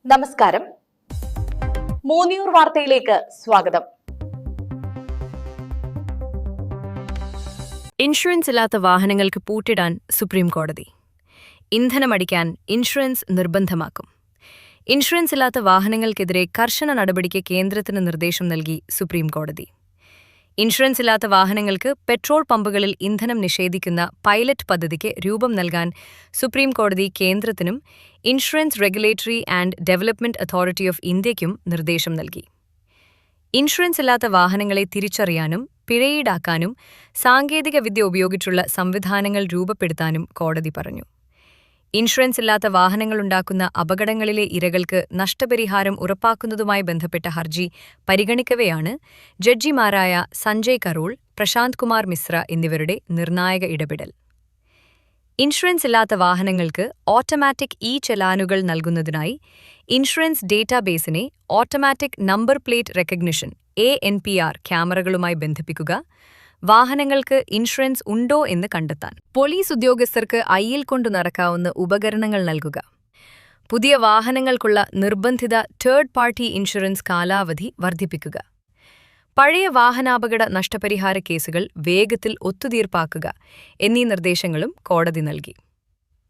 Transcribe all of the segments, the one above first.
നമസ്കാരം. മൂന്നിയൂർ വാർത്തയിലേക്ക് സ്വാഗതം. ഇൻഷുറൻസ് ഇല്ലാത്ത വാഹനങ്ങൾക്ക് പൂട്ടിടാൻ സുപ്രീം കോടതി. ഇന്ധനമടിക്കാൻ ഇൻഷുറൻസ് നിർബന്ധമാക്കും. ഇൻഷുറൻസ് ഇല്ലാത്ത വാഹനങ്ങൾക്കെതിരെ കർശന നടപടിക്ക് കേന്ദ്രത്തിന് നിർദ്ദേശം നൽകി സുപ്രീം കോടതി. ഇൻഷുറൻസ് ഇല്ലാത്ത വാഹനങ്ങൾക്ക് പെട്രോൾ പമ്പുകളിൽ ഇന്ധനം നിഷേധിക്കുന്ന പൈലറ്റ് പദ്ധതിക്ക് രൂപം നൽകാൻ സുപ്രീം കോടതി കേന്ദ്രത്തിനും insurance regulatory and development authority of ഇന്ത്യയ്ക്കും നിർദ്ദേശം നൽകി. ഇൻഷുറൻസ് ഇല്ലാത്ത വാഹനങ്ങളെ തിരിച്ചറിയാനും പിഴയീടാക്കാനും സാങ്കേതികവിദ്യ ഉപയോഗിച്ചുള്ള സംവിധാനങ്ങൾ രൂപപ്പെടുത്താനും കോടതി പറഞ്ഞു. ഇൻഷുറൻസ് ഇല്ലാത്ത വാഹനങ്ങളുണ്ടാക്കുന്ന അപകടങ്ങളിലെ ഇരകൾക്ക് നഷ്ടപരിഹാരം ഉറപ്പാക്കുന്നതുമായി ബന്ധപ്പെട്ട ഹർജി പരിഗണിക്കവെയാണ് ജഡ്ജിമാരായ സഞ്ജയ് കരോൾ, പ്രശാന്ത് കുമാർ മിശ്ര എന്നിവരുടെ നിർണായക ഇടപെടൽ. ഇൻഷുറൻസ് ഇല്ലാത്ത വാഹനങ്ങൾക്ക് ഓട്ടോമാറ്റിക് ചലാനുകൾ നൽകുന്നതിനായി ഇൻഷുറൻസ് ഡേറ്റാബേസിനെ automatic number plate recognition (ANPR) ക്യാമറകളുമായി ബന്ധിപ്പിക്കുക, വാഹനങ്ങൾക്ക് ഇൻഷുറൻസ് ഉണ്ടോ എന്ന് കണ്ടെത്താൻ പോലീസ് ഉദ്യോഗസ്ഥർക്ക് ഐയിൽ കൊണ്ടു നടക്കാവുന്ന ഉപകരണങ്ങൾ നൽകുക, പുതിയ വാഹനങ്ങൾക്കുള്ള നിർബന്ധിത തേർഡ് പാർട്ടി ഇൻഷുറൻസ് കാലാവധി വർദ്ധിപ്പിക്കുക, പഴയ വാഹനാപകട നഷ്ടപരിഹാര കേസുകൾ വേഗത്തിൽ ഒത്തുതീർപ്പാക്കുക എന്നീ നിർദ്ദേശങ്ങളും കോടതി നൽകി.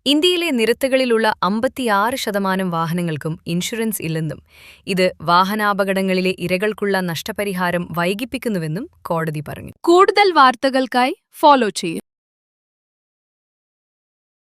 ഇന്ത്യയിലെ നിരത്തുകളിലുള്ള 56% വാഹനങ്ങൾക്കും ഇൻഷുറൻസ് ഇല്ലെന്നും ഇത് വാഹനാപകടങ്ങളിലെ ഇരകൾക്കുള്ള നഷ്ടപരിഹാരം വൈകിപ്പിക്കുന്നുവെന്നും കോടതി പറഞ്ഞു. കൂടുതൽ വാർത്തകൾക്കായി ഫോളോ ചെയ്യൂ.